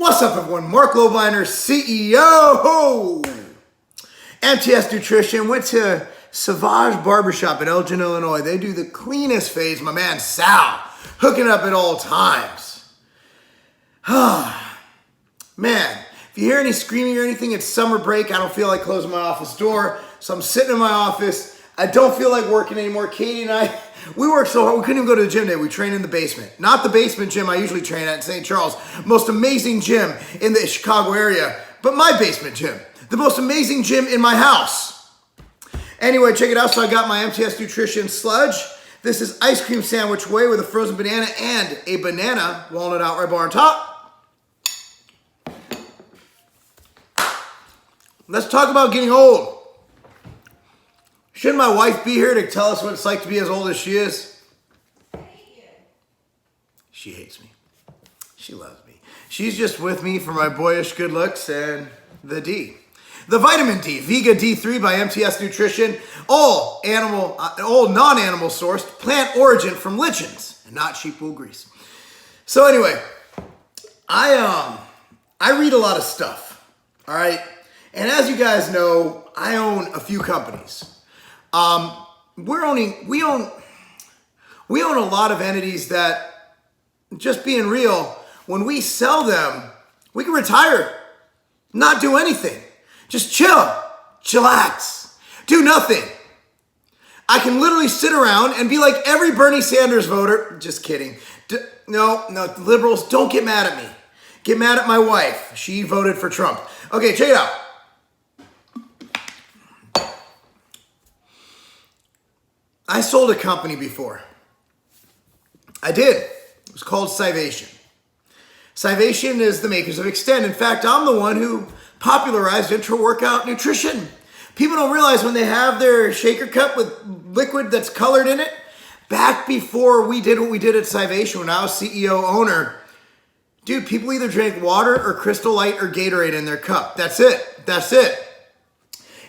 What's up, everyone? Marc Lobliner, CEO. MTS Nutrition. Went to Sauvage Barbershop in Elgin, Illinois. They do the cleanest fades. My man Sal, hooking up at all times. Man, if you hear any screaming or anything, it's summer break. I don't feel like closing my office door, so I'm sitting in my office. I don't feel like working anymore. Katie and I, we worked so hard, we couldn't even go to the gym today. We trained in the basement. Not the basement gym I usually train at in St. Charles. Most amazing gym in the Chicago area, but my basement gym. The most amazing gym in my house. Anyway, check it out. So I got my MTS Nutrition sludge. This is ice cream sandwich whey with a frozen banana and a banana walnut outright bar on top. Let's talk about getting old. Shouldn't my wife be here to tell us what it's like to be as old as she is? I hate you. She hates me. She loves me. She's just with me for my boyish good looks and the D. The vitamin D, Vega D3 by MTS Nutrition, all non-animal sourced, plant origin from lichens and not sheep wool grease. So anyway, I read a lot of stuff, all right? And as you guys know, I own a few companies. We own a lot of entities that, just being real, when we sell them, we can retire, not do anything. Just chill, chillax, do nothing. I can literally sit around and be like every Bernie Sanders voter. Just kidding. No, liberals, don't get mad at me. Get mad at my wife. She voted for Trump. Okay, check it out. I sold a company before. I did. It was called Scivation. Scivation is the makers of Extend. In fact, I'm the one who popularized intra-workout nutrition. People don't realize when they have their shaker cup with liquid that's colored in it, back before we did what we did at Scivation, when I was CEO owner, dude, people either drank water or Crystal Light or Gatorade in their cup. That's it. That's it.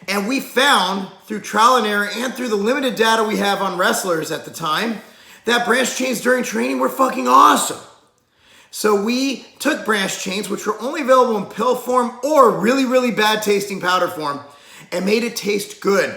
And we found, through trial and error and through the limited data we have on wrestlers at the time, that branched chains during training were fucking awesome. So we took branched chains, which were only available in pill form or really, really bad tasting powder form, and made it taste good.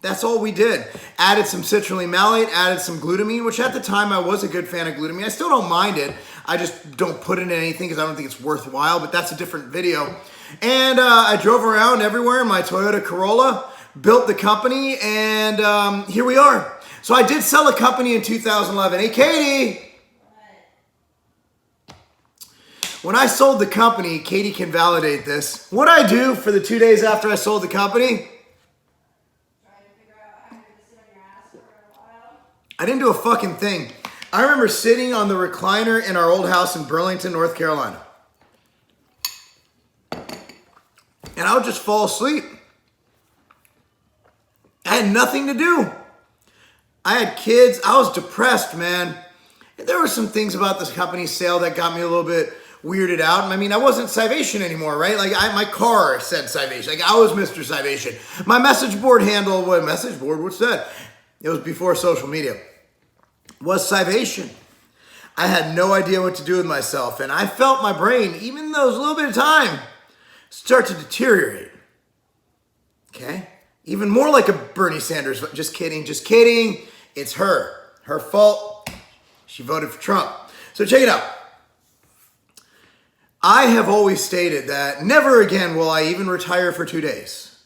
That's all we did. Added some citrulline malate, added some glutamine, which at the time I was a good fan of glutamine. I still don't mind it. I just don't put it in anything because I don't think it's worthwhile, but that's a different video. And I drove around everywhere in my Toyota Corolla, built the company, and here we are. So I did sell a company in 2011. Hey, Katie. When I sold the company, Katie can validate this. What I do for the 2 days after I sold the company? Trying to figure out how you're gonna sit on your ass for a while. I didn't do a fucking thing. I remember sitting on the recliner in our old house in Burlington, North Carolina. And I would just fall asleep. I had nothing to do. I had kids. I was depressed, man. And there were some things about this company sale that got me a little bit weirded out. I mean, I wasn't Scivation anymore, right? Like my car said Scivation. Like I was Mr. Scivation. My message board handle, what's that? It was before social media. Was Scivation. I had no idea what to do with myself. And I felt my brain, even though it was a little bit of time, start to deteriorate. Okay? Even more like a Bernie Sanders. Just kidding, just kidding. It's her. Her fault. She voted for Trump. So check it out. I have always stated that never again will I even retire for 2 days.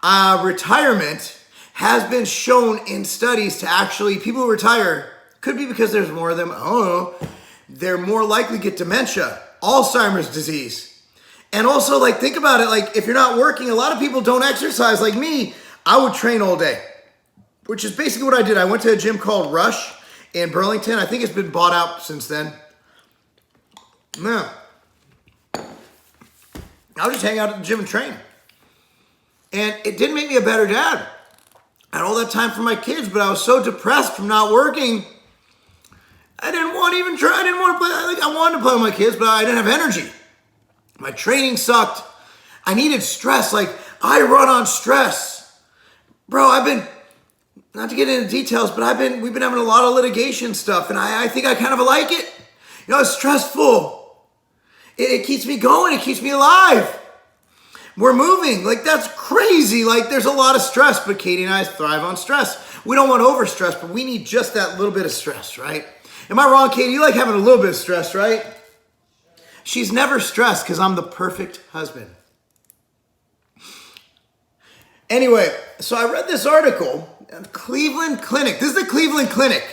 Retirement has been shown in studies to actually, people who retire, could be because there's more of them, I don't know, they're more likely to get dementia, Alzheimer's disease. And also, like, think about it, like, if you're not working, a lot of people don't exercise. Like me, I would train all day, which is basically what I did. I went to a gym called Rush in Burlington. I think it's been bought out since then. Man, I would just hang out at the gym and train. And it didn't make me a better dad. I had all that time for my kids, but I was so depressed from not working, I didn't want to even try. I didn't want to play. I wanted to play with my kids, but I didn't have energy. My training sucked. I needed stress. Like, I run on stress. Bro, I've been, not to get into details, but we've been having a lot of litigation stuff, and I think I kind of like it. You know, it's stressful. it keeps me going. It keeps me alive. We're moving. Like, that's crazy. Like, there's a lot of stress, but Katie and I thrive on stress. We don't want over stress, but we need just that little bit of stress, right? Am I wrong, Katie? You like having a little bit of stress, right? She's never stressed because I'm the perfect husband. Anyway, so I read this article, Cleveland Clinic. This is the Cleveland Clinic.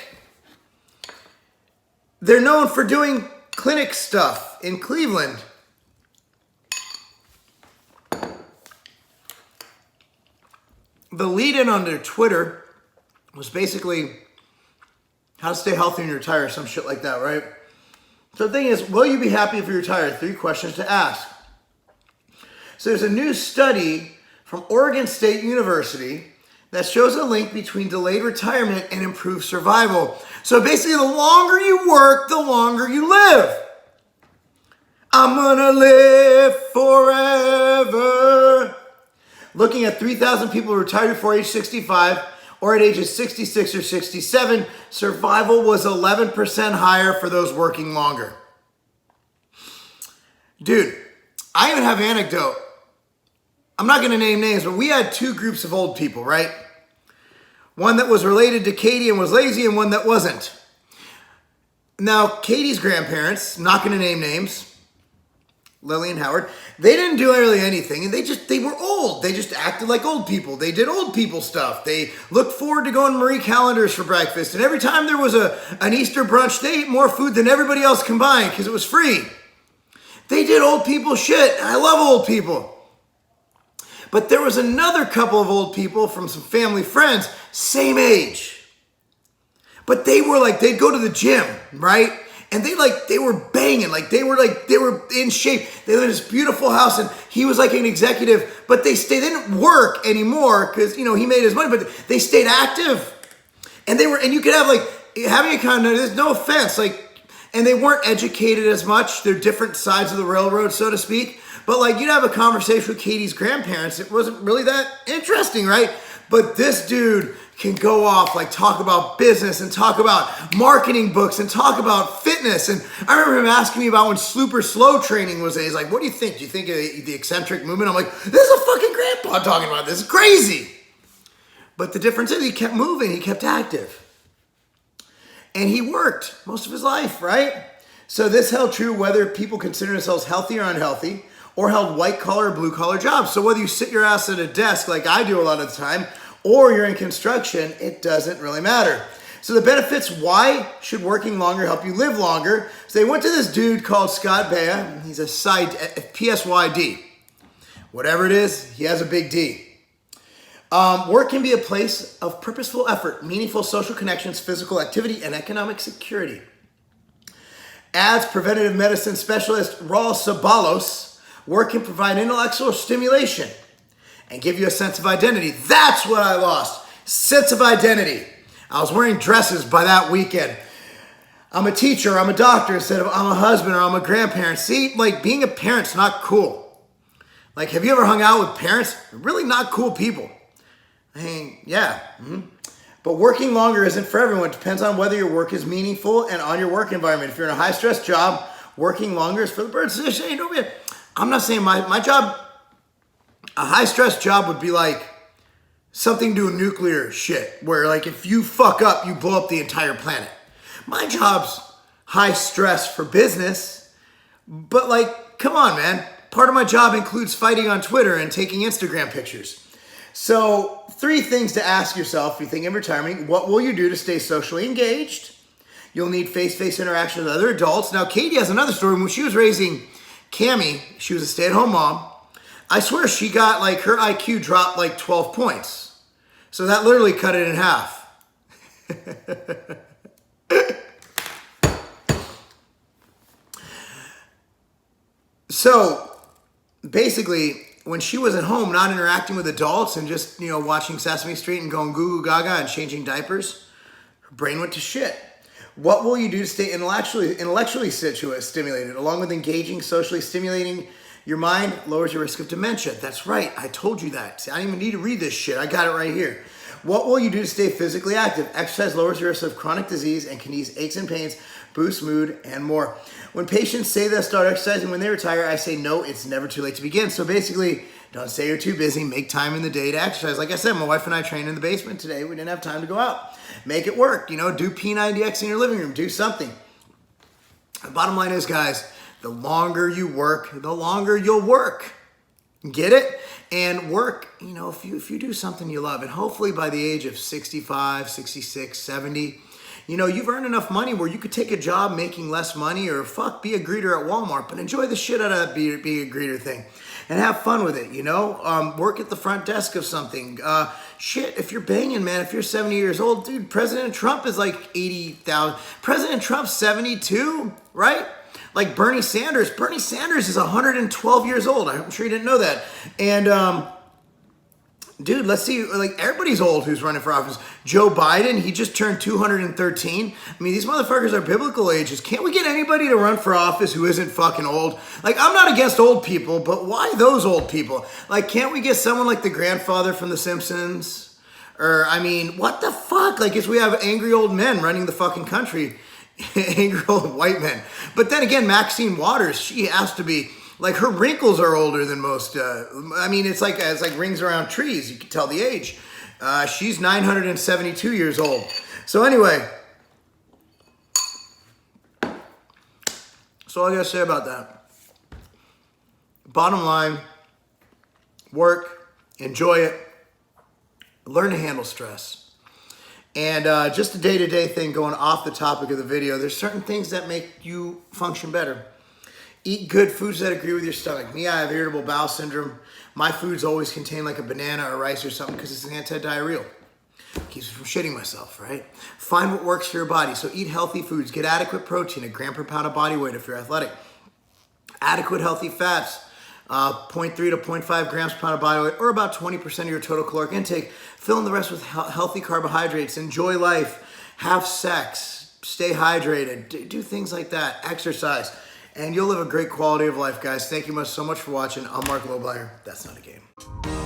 They're known for doing clinic stuff in Cleveland. The lead-in on their Twitter was basically how to stay healthy when you retire, some shit like that, right? So the thing is, will you be happy if you retire? 3 questions to ask. So there's a new study from Oregon State University that shows a link between delayed retirement and improved survival. So basically, the longer you work, the longer you live. I'm gonna live forever. Looking at 3,000 people who retired before age 65 or at ages 66 or 67, survival was 11% higher for those working longer. Dude, I even have an anecdote. I'm not going to name names, but we had 2 groups of old people, right? One that was related to Katie and was lazy, and one that wasn't. Now, Katie's grandparents, not going to name names, Lily and Howard, they didn't do really anything, and they were old. They just acted like old people. They did old people stuff. They looked forward to going to Marie Callender's for breakfast, and every time there was an Easter brunch, they ate more food than everybody else combined because it was free. They did old people shit. I love old people. But there was another couple of old people from some family friends, same age. But they were like, they'd go to the gym, right? And they were banging, they were in shape. They lived in this beautiful house, and he was like an executive, but they didn't work anymore because, he made his money, but they stayed active. And you could have having a condo, there's no offense, and they weren't educated as much. They're different sides of the railroad, so to speak. But you'd have a conversation with Katie's grandparents. It wasn't really that interesting, right? But this dude can go off, talk about business and talk about marketing books and talk about fitness. And I remember him asking me about when super slow training was. He's like, what do you think? Do you think of the eccentric movement? I'm like, this is a fucking grandpa talking about this. It's crazy. But the difference is he kept moving. He kept active. And he worked most of his life, right? So this held true whether people consider themselves healthy or unhealthy, or held white-collar or blue-collar jobs. So whether you sit your ass at a desk like I do a lot of the time, or you're in construction, it doesn't really matter. So the benefits, why should working longer help you live longer? So they went to this dude called Scott Bea. He's a PSYD. Whatever it is, he has a big D. Work can be a place of purposeful effort, meaningful social connections, physical activity, and economic security. Adds preventative medicine specialist Raul Sabalos, work can provide intellectual stimulation and give you a sense of identity. That's what I lost. Sense of identity. I was wearing dresses by that weekend. I'm a teacher, I'm a doctor instead of I'm a husband or I'm a grandparent. See, being a parent's not cool. Have you ever hung out with parents? They're really not cool people. I mean, yeah. Mm-hmm. But working longer isn't for everyone. It depends on whether your work is meaningful and on your work environment. If you're in a high-stress job, working longer is for the birds. I'm not saying my job, a high-stress job would be something to do with nuclear shit, where if you fuck up, you blow up the entire planet. My job's high-stress for business, but come on, man. Part of my job includes fighting on Twitter and taking Instagram pictures. So 3 things to ask yourself if you're thinking of retirement. What will you do to stay socially engaged? You'll need face-to-face interaction with other adults. Now, Katie has another story. When she was raising Cammie, she was a stay-at-home mom. I swear she got her IQ dropped 12 points. So that literally cut it in half. So basically, when she was at home, not interacting with adults and just, watching Sesame Street and going goo goo gaga and changing diapers, her brain went to shit. What will you do to stay intellectually stimulated? Along with engaging, socially stimulating your mind lowers your risk of dementia. That's right. I told you that. See, I didn't even need to read this shit. I got it right here. What will you do to stay physically active? Exercise lowers your risk of chronic disease and can ease aches and pains, boost mood, and more. When patients say they'll start exercising when they retire, I say no, it's never too late to begin. So basically, don't say you're too busy. Make time in the day to exercise. Like I said, my wife and I trained in the basement today. We didn't have time to go out. Make it work. You know, do P90X in your living room. Do something. The bottom line is, guys, the longer you work, the longer you'll work. Get it? And work, you know, if you do something you love, and hopefully by the age of 65, 66, 70, you know, you've earned enough money where you could take a job making less money or be a greeter at Walmart, but enjoy the shit out of that being a greeter thing and have fun with it, you know? Work at the front desk of something. Shit, if you're banging, man, if you're 70 years old, dude, President Trump is like 80,000. President Trump's 72, right? Like Bernie Sanders. Bernie Sanders is 112 years old. I'm sure you didn't know that. And, dude, let's see, like everybody's old who's running for office. Joe Biden, he just turned 213. I mean, these motherfuckers are biblical ages. Can't we get anybody to run for office who isn't fucking old? Like, I'm not against old people, but why those old people? Like, can't we get someone like the grandfather from The Simpsons? Or, I mean, what the fuck? Like, we have angry old men running the fucking country. Angry old white men. But then again, Maxine Waters, she has to be... Like, her wrinkles are older than most. I mean, it's like rings around trees. You can tell the age. She's 972 years old. So anyway, that's all I got to say about that. Bottom line, work, enjoy it, learn to handle stress. And just a day-to-day thing going off the topic of the video, there's certain things that make you function better. Eat good foods that agree with your stomach. Me, I have irritable bowel syndrome. My foods always contain like a banana or rice or something because it's an anti-diarrheal. Keeps me from shitting myself, right? Find what works for your body. So eat healthy foods. Get adequate protein, a gram per pound of body weight if you're athletic. Adequate healthy fats, 0.3 to 0.5 grams per pound of body weight, or about 20% of your total caloric intake. Fill in the rest with healthy carbohydrates. Enjoy life. Have sex. Stay hydrated. Do things like that. Exercise. And you'll live a great quality of life, guys. Thank you so much for watching. I'm Marc Lobliner. That's not a game.